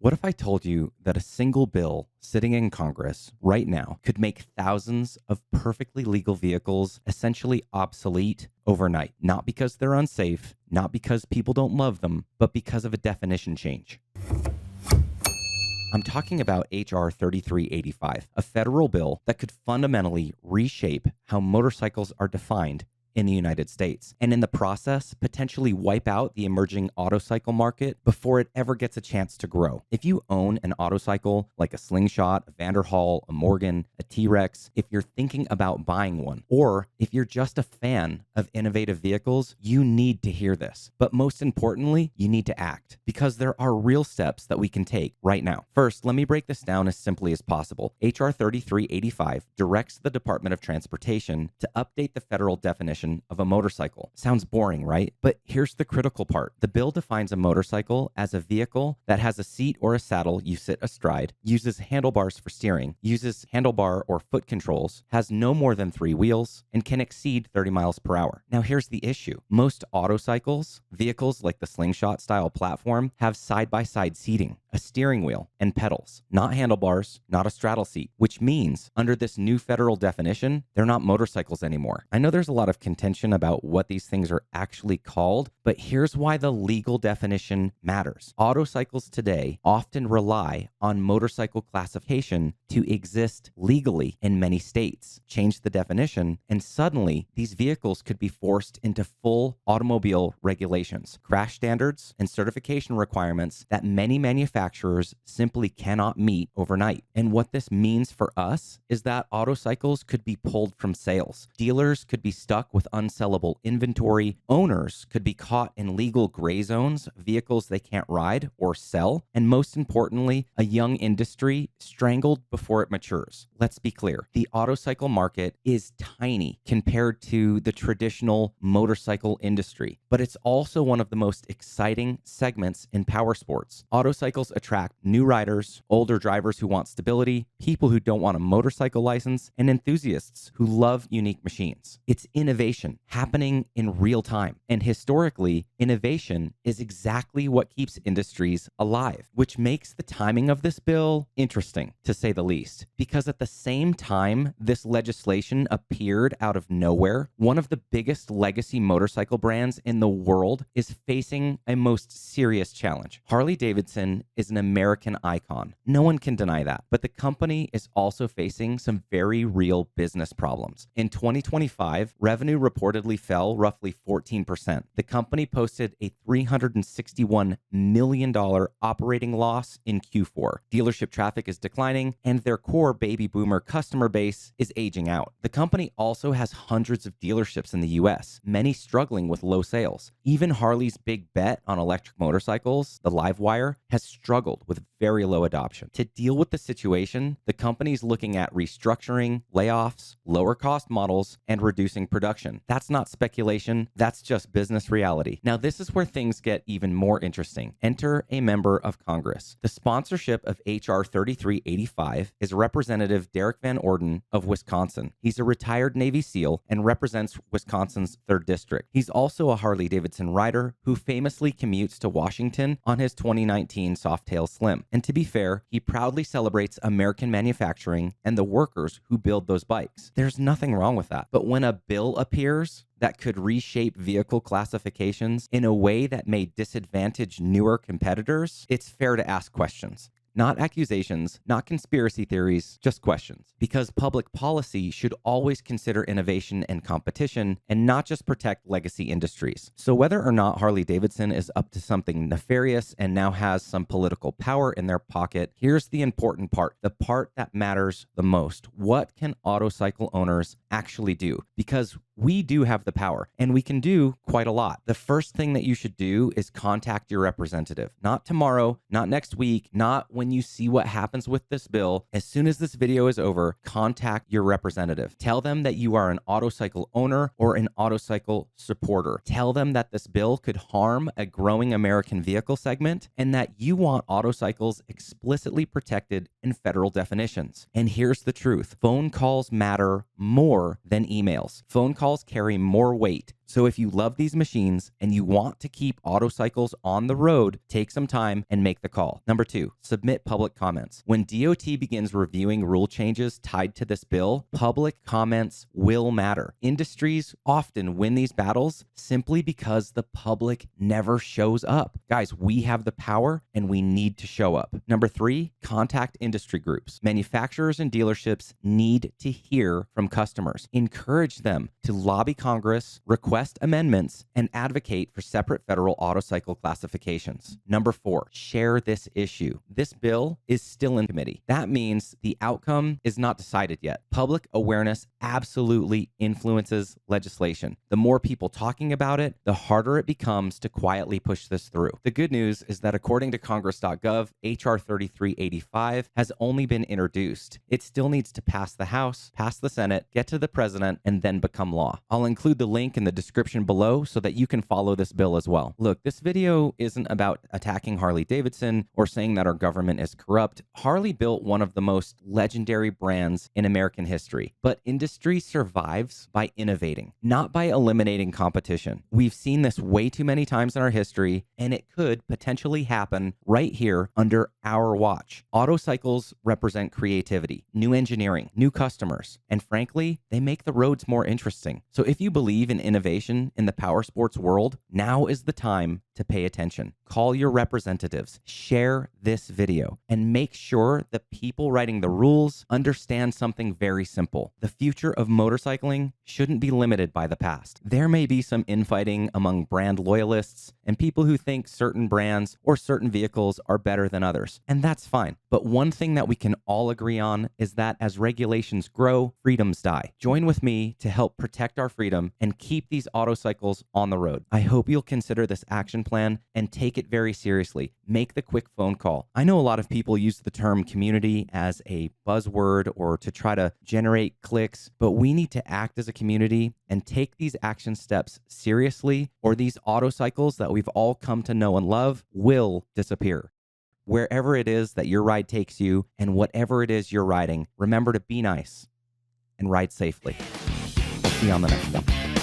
What if I told you that a single bill sitting in Congress right now could make thousands of perfectly legal vehicles essentially obsolete overnight? Not because they're unsafe, not because people don't love them, but because of a definition change. I'm talking about H.R. 3385, a federal bill that could fundamentally reshape how motorcycles are defined in the United States, and in the process, potentially wipe out the emerging autocycle market before it ever gets a chance to grow. If you own an autocycle like a Slingshot, a Vanderhall, a Morgan, a T-Rex, if you're thinking about buying one, or if you're just a fan of innovative vehicles, you need to hear this. But most importantly, you need to act, because there are real steps that we can take right now. First, let me break this down as simply as possible. H.R. 3385 directs the Department of Transportation to update the federal definition of a motorcycle. Sounds boring, right? But here's the critical part. The bill defines a motorcycle as a vehicle that has a seat or a saddle you sit astride, uses handlebars for steering, uses handlebar or foot controls, has no more than 3 wheels, and can exceed 30 miles per hour. Now here's the issue. Most autocycles, vehicles like the Slingshot style platform, have side-by-side seating, a steering wheel, and pedals, not handlebars, not a straddle seat, which means under this new federal definition, they're not motorcycles anymore. I know there's a lot of contention about what these things are actually called, but here's why the legal definition matters. Autocycles today often rely on motorcycle classification to exist legally in many states. Change the definition, and suddenly these vehicles could be forced into full automobile regulations, crash standards, and certification requirements that many manufacturers simply cannot meet overnight. And what this means for us is that autocycles could be pulled from sales. Dealers could be stuck with unsellable inventory. Owners could be caught in legal gray zones, vehicles they can't ride or sell. And most importantly, a young industry strangled before it matures. Let's be clear. The autocycle market is tiny compared to the traditional motorcycle industry, but it's also one of the most exciting segments in power sports. Autocycles attract new riders, older drivers who want stability, people who don't want a motorcycle license, and enthusiasts who love unique machines. It's innovation happening in real time. And historically, innovation is exactly what keeps industries alive, which makes the timing of this bill interesting, to say the least. Because at the same time this legislation appeared out of nowhere, one of the biggest legacy motorcycle brands in the world is facing a most serious challenge. Harley-Davidson is an American icon. No one can deny that. But the company is also facing some very real business problems. In 2025, revenue reportedly fell roughly 14%. The company posted a $361 million operating loss in Q4. Dealership traffic is declining, and their core baby boomer customer base is aging out. The company also has hundreds of dealerships in the US, many struggling with low sales. Even Harley's big bet on electric motorcycles, the Livewire, has struggled with very low adoption. To deal with the situation, the company's looking at restructuring, layoffs, lower cost models, and reducing production. That's not speculation, that's just business reality. Now, this is where things get even more interesting. Enter a member of Congress. The sponsorship of H.R. 3385 is Representative Derek Van Orden of Wisconsin. He's a retired Navy SEAL and represents Wisconsin's 3rd District. He's also a Harley-Davidson rider who famously commutes to Washington on his 2019 Softail Slim. And to be fair, he proudly celebrates American manufacturing and the workers who build those bikes. There's nothing wrong with that. But when a bill appears that could reshape vehicle classifications in a way that may disadvantage newer competitors, it's fair to ask questions. Not accusations, not conspiracy theories, just questions. Because public policy should always consider innovation and competition and not just protect legacy industries. So whether or not Harley-Davidson is up to something nefarious and now has some political power in their pocket, here's the important part, the part that matters the most. What can autocycle owners actually do? Because we do have the power and we can do quite a lot. The first thing that you should do is contact your representative. Not tomorrow, not next week, not when you see what happens with this bill. As soon as this video is over, contact your representative. Tell them that you are an autocycle owner or an autocycle supporter. Tell them that this bill could harm a growing American vehicle segment and that you want autocycles explicitly protected in federal definitions. And here's the truth. Phone calls matter more than emails. Phone calls carry more weight. So if you love these machines and you want to keep Autocycles on the road, take some time and make the call. Number 2, submit public comments. When DOT begins reviewing rule changes tied to this bill, public comments will matter. Industries often win these battles simply because the public never shows up. Guys, we have the power and we need to show up. Number 3, contact industry groups. Manufacturers and dealerships need to hear from customers. Encourage them to lobby Congress, request amendments, and advocate for separate federal autocycle classifications. Number 4, share this issue. This bill is still in committee. That means the outcome is not decided yet. Public awareness absolutely influences legislation. The more people talking about it, the harder it becomes to quietly push this through. The good news is that according to Congress.gov, HR 3385 has only been introduced. It still needs to pass the House, pass the Senate, get to the president, and then become law. I'll include the link in the description below so that you can follow this bill as well. Look, this video isn't about attacking Harley-Davidson or saying that our government is corrupt. Harley built one of the most legendary brands in American history, but industry survives by innovating, not by eliminating competition. We've seen this way too many times in our history, and it could potentially happen right here under our watch. Autocycles represent creativity, new engineering, new customers, and frankly, they make the roads more interesting. So if you believe in innovation in the power sports world, now is the time to pay attention. Call your representatives, share this video, and make sure the people writing the rules understand something very simple. The future of motorcycling shouldn't be limited by the past. There may be some infighting among brand loyalists and people who think certain brands or certain vehicles are better than others, and that's fine. But one thing that we can all agree on is that as regulations grow, freedoms die. Join with me to help protect our freedom and keep these autocycles on the road. I hope you'll consider this action plan and take it very seriously. Make the quick phone call. I know a lot of people use the term community as a buzzword or to try to generate clicks, but we need to act as a community and take these action steps seriously, or these autocycles that we've all come to know and love will disappear. Wherever it is that your ride takes you and whatever it is you're riding, remember to be nice and ride safely. See you on the next one.